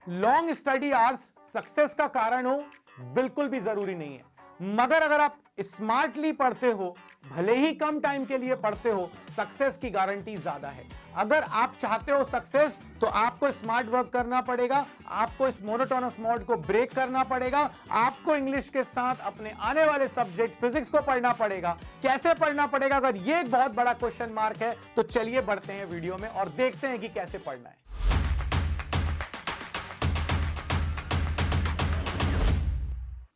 Long study hours success का कारण हो, बिल्कुल भी जरूरी नहीं है। मगर अगर आप स्मार्टली पढ़ते हो, भले ही कम टाइम के लिए पढ़ते हो, सक्सेस की गारंटी ज्यादा है। अगर आप चाहते हो सक्सेस, तो आपको स्मार्ट वर्क करना पड़ेगा, आपको इस मोनोटोनस मोड को ब्रेक करना पड़ेगा, आपको इंग्लिश के साथ अपने आने वाले सब्जेक्ट फिजिक्स को पढ़ना पड़ेगा। कैसे पढ़ना पड़ेगा, अगर ये एक बहुत बड़ा क्वेश्चन मार्क है, तो चलिए बढ़ते हैं वीडियो में और देखते हैं कि कैसे पढ़ना है।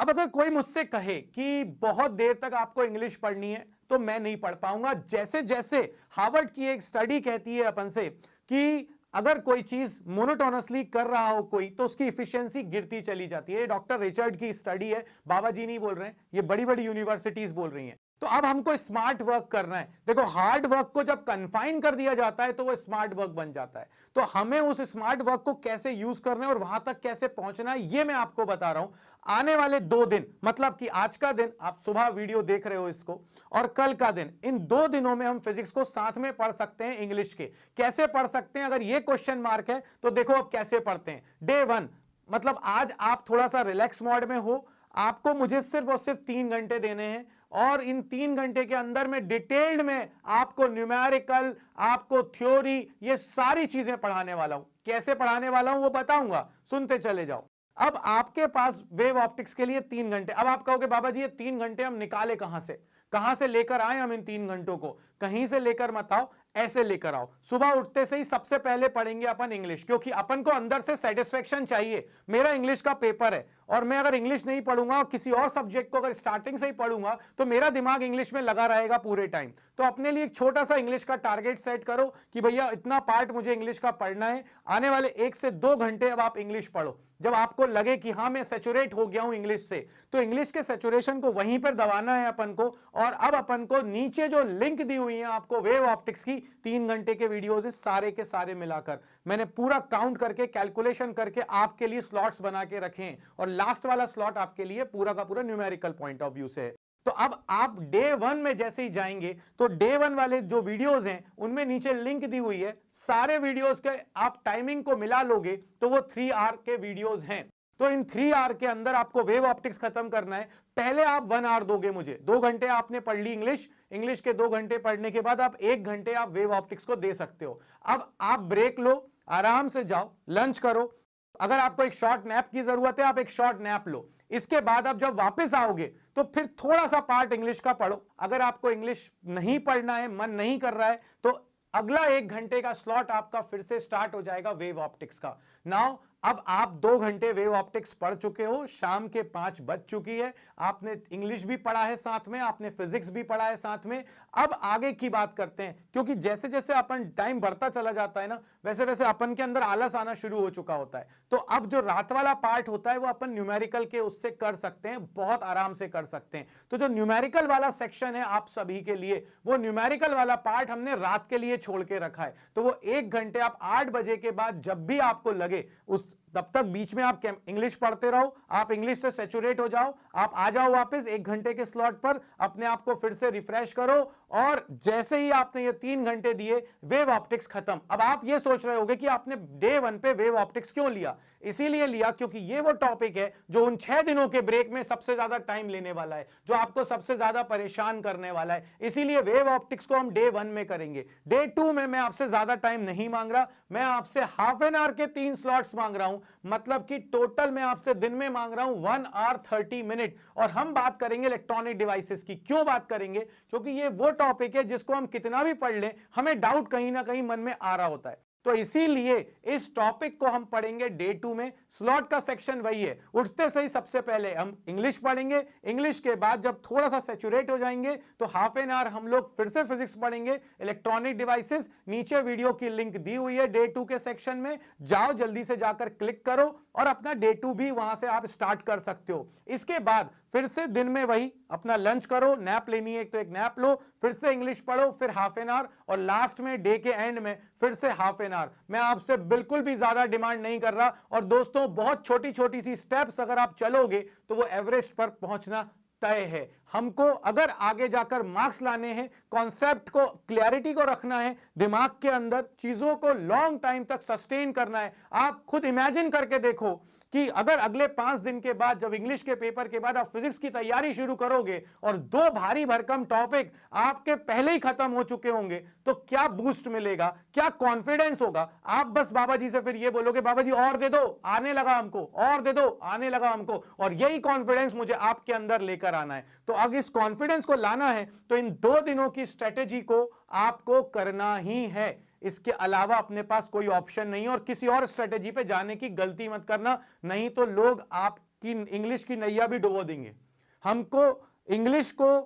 अब अगर कोई मुझसे कहे कि बहुत देर तक आपको इंग्लिश पढ़नी है, तो मैं नहीं पढ़ पाऊंगा। जैसे जैसे हार्वर्ड की एक स्टडी कहती है अपन से कि अगर कोई चीज मोनोटोनसली कर रहा हो कोई, तो उसकी इफिशिएंसी गिरती चली जाती है। डॉक्टर रिचर्ड की स्टडी है, बाबा जी नहीं बोल रहे हैं, ये बड़ी बड़ी यूनिवर्सिटीज बोल रही हैं। तो अब हमको स्मार्ट वर्क करना है। देखो, हार्ड वर्क को जब कन्फाइन कर दिया जाता है, तो वो स्मार्ट वर्क बन जाता है। तो हमें उस स्मार्ट वर्क को कैसे यूज करना है और वहां तक कैसे पहुंचना है, ये मैं आपको बता रहा हूं। आने वाले 2 दिन, मतलब कि आज का दिन, आप सुबह वीडियो देख रहे हो इसको, और कल का दिन, इन 2 दिनों में हम फिजिक्स को साथ में पढ़ सकते हैं। इंग्लिश के कैसे पढ़ सकते हैं, अगर ये क्वेश्चन मार्क है, तो देखो अब कैसे पढ़ते हैं। डे 1, मतलब आज आप थोड़ा सा रिलैक्स मोड में हो, आपको मुझे सिर्फ और सिर्फ 3 घंटे देने हैं, और इन 3 घंटे के अंदर में डिटेल्ड में आपको न्यूमेरिकल, आपको थ्योरी, ये सारी चीजें पढ़ाने वाला हूं। कैसे पढ़ाने वाला हूं वो बताऊंगा, सुनते चले जाओ। अब आपके पास वेव ऑप्टिक्स के लिए 3 घंटे। अब आप कहोगे बाबा जी ये 3 घंटे हम निकाले कहां से लेकर आए हम इन 3 घंटों को? कहीं से लेकर मत आओ, ऐसे लेकर आओ। सुबह उठते से ही सबसे पहले पढ़ेंगे अपन इंग्लिश, क्योंकि अपन को अंदर से सेटिस्फेक्शन चाहिए। मेरा इंग्लिश का पेपर है, और मैं अगर इंग्लिश नहीं पढ़ूंगा और किसी और सब्जेक्ट को अगर स्टार्टिंग से ही पढ़ूंगा, तो मेरा दिमाग इंग्लिश में लगा रहेगा पूरे टाइम। तो अपने लिए एक छोटा सा इंग्लिश का टारगेट सेट करो कि भैया इतना पार्ट मुझे इंग्लिश का पढ़ना है। आने वाले 1 से 2 घंटे अब आप इंग्लिश पढ़ो। जब आपको लगे कि हाँ मैं सेचुरेट हो गया हूं इंग्लिश से, तो इंग्लिश के सेचुरेशन को वहीं पर दबाना है अपन को। और अब अपन को नीचे जो लिंक दी हुई है आपको वेव ऑप्टिक्स की, 3 घंटे के वीडियोस सारे के सारे मिलाकर मैंने पूरा काउंट करके, कैलकुलेशन करके आपके लिए स्लॉट्स बना के रखे हैं, और लास्ट वाला स्लॉट आपके लिए पूरा का पूरा न्यूमेरिकल पॉइंट ऑफ व्यू से है। तो अब आप डे 1 में जैसे ही जाएंगे, तो डे 1 वाले जो वीडियोस हैं उनमें नीचे लिंक दी हुई है। सारे वीडियोस के आप टाइमिंग को मिला लोगे तो वो 3 आवर के वीडियोस हैं। तो इन 3 आवर के अंदर आपको वेव ऑप्टिक्स खत्म करना है। पहले आप 1 आवर दोगे मुझे, 2 घंटे आपने पढ़ ली इंग्लिश, इंग्लिश के 2 घंटे पढ़ने के बाद आप 1 घंटे आप वेव ऑप्टिक्स को दे सकते हो। अब आप ब्रेक लो, आराम से जाओ, लंच करो। अगर आपको एक शॉर्ट नैप की जरूरत है, आप एक शॉर्ट नैप लो। इसके बाद आप जब वापस आओगे, तो फिर थोड़ा सा पार्ट इंग्लिश का पढ़ो। अगर आपको इंग्लिश नहीं पढ़ना है, मन नहीं कर रहा है, तो अगला 1 घंटे का स्लॉट आपका फिर से स्टार्ट हो जाएगा वेव ऑप्टिक्स का। नाउ अब आप 2 घंटे वेव ऑप्टिक्स पढ़ चुके हो, शाम के 5 बज चुकी है, आपने इंग्लिश भी पढ़ा है साथ में, आपने फिजिक्स भी पढ़ा है साथ में। अब आगे की बात करते हैं, क्योंकि जैसे जैसे अपन टाइम बढ़ता चला जाता है ना, वैसे वैसे अपन के अंदर आलस आना शुरू हो चुका होता है। तो अब जो रात वाला पार्ट होता है वो अपन न्यूमेरिकल के उससे कर सकते हैं, बहुत आराम से कर सकते हैं। तो जो न्यूमेरिकल वाला सेक्शन है आप सभी के लिए, वो न्यूमेरिकल वाला पार्ट हमने रात के लिए छोड़ के रखा है। तो वो 1 घंटे आप 8 बजे के बाद जब भी आपको लगे, उस तब तक बीच में आप इंग्लिश पढ़ते रहो, आप इंग्लिश से सैचुरेट हो जाओ, आप आ जाओ वापस 1 घंटे के स्लॉट पर, अपने आप को फिर से रिफ्रेश करो, और जैसे ही आपने ये 3 घंटे दिए, वेव ऑप्टिक्स खत्म। अब आप ये सोच रहे होंगे कि आपने डे 1 पे वेव ऑप्टिक्स क्यों लिया? इसीलिए लिया क्योंकि ये वो टॉपिक है जो उन 6 दिनों के ब्रेक में सबसे ज्यादा टाइम लेने वाला है, जो आपको सबसे ज्यादा परेशान करने वाला है। इसीलिए वेव ऑप्टिक्स को हम डे 1 में करेंगे। डे 2 में मैं आपसे ज्यादा टाइम नहीं मांग रहा, मैं आपसे हाफ एन आवर के 3 स्लॉट्स मांग रहा हूं, मतलब कि टोटल मैं आपसे दिन में मांग रहा हूं 1 आवर 30 मिनट। और हम बात करेंगे इलेक्ट्रॉनिक डिवाइसेस की। क्यों बात करेंगे? क्योंकि ये वो टॉपिक है जिसको हम कितना भी पढ़ लें, हमें डाउट कहीं ना कहीं मन में आ रहा होता है। तो इसीलिए इस टॉपिक को हम पढ़ेंगे डे 2 में। स्लॉट का सेक्शन वही है, उठते से ही सबसे पहले हम इंग्लिश पढ़ेंगे, इंग्लिश के बाद जब थोड़ा सा सैचुरेट हो जाएंगे, तो हाफ एन आवर हम लोग फिर से फिजिक्स पढ़ेंगे, इलेक्ट्रॉनिक डिवाइसेस। नीचे वीडियो की लिंक दी हुई है डे 2 के सेक्शन में, जाओ जल्दी से जाकर क्लिक करो, और अपना डे 2 भी वहां से आप स्टार्ट कर सकते हो। इसके बाद फिर से दिन में वही अपना लंच करो, नैप लेनी है तो एक नैप लो, फिर से इंग्लिश पढ़ो, फिर हाफ एन आवर, और लास्ट में डे के एंड में फिर से हाफ एन आवर। मैं आपसे बिल्कुल भी ज्यादा डिमांड नहीं कर रहा। और दोस्तों, बहुत छोटी छोटी सी स्टेप्स अगर आप चलोगे, तो वो एवरेस्ट पर पहुंचना तय है। हमको अगर आगे जाकर मार्क्स लाने हैं, कॉन्सेप्ट को, क्लैरिटी को रखना है दिमाग के अंदर, चीजों को लॉन्ग टाइम तक सस्टेन करना है। आप खुद इमेजिन करके देखो कि अगर अगले 5 दिन के बाद, जब इंग्लिश के पेपर के बाद आप फिजिक्स की तैयारी शुरू करोगे और 2 भारी भरकम टॉपिक आपके पहले ही खत्म हो चुके होंगे, तो क्या बूस्ट मिलेगा, क्या कॉन्फिडेंस होगा। आप बस बाबा जी से फिर ये बोलोगे, बाबा जी और दे दो, आने लगा हमको, और दे दो, आने लगा हमको। और यही कॉन्फिडेंस मुझे आपके अंदर लेकर आना है। तो अगर इस कॉन्फिडेंस को लाना है तो इन 2 दिनों की स्ट्रेटेजी को आपको करना ही है। इसके अलावा अपने पास कोई ऑप्शन नहीं, और किसी और स्ट्रेटेजी पे जाने की गलती मत करना, नहीं तो लोग आपकी इंग्लिश की नैया भी डुबो देंगे। हमको इंग्लिश को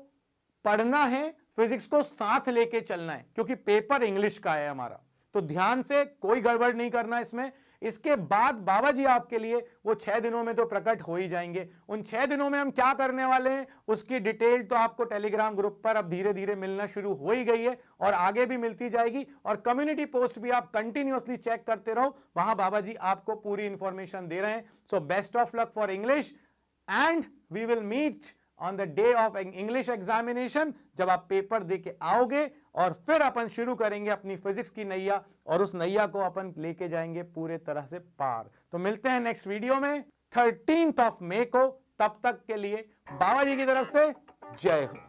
पढ़ना है, फिजिक्स को साथ लेके चलना है, क्योंकि पेपर इंग्लिश का है हमारा। तो ध्यान से, कोई गड़बड़ नहीं करना इसमें। इसके बाद बाबा जी आपके लिए वो 6 दिनों में तो प्रकट हो ही जाएंगे। उन 6 दिनों में हम क्या करने वाले हैं उसकी डिटेल तो आपको टेलीग्राम ग्रुप पर अब धीरे धीरे मिलना शुरू हो ही गई है, और आगे भी मिलती जाएगी। और कम्युनिटी पोस्ट भी आप कंटिन्यूअसली चेक करते रहो, वहां बाबा जी आपको पूरी इंफॉर्मेशन दे रहे हैं। So best of luck for English, and we will meet on the day of English examination, जब आप पेपर दे के आओगे, और फिर अपन शुरू करेंगे अपनी फिजिक्स की नैया, और उस नैया को अपन लेके जाएंगे पूरे तरह से पार। तो मिलते हैं नेक्स्ट वीडियो में 13 मई को। तब तक के लिए बाबा जी की तरफ से जय हो।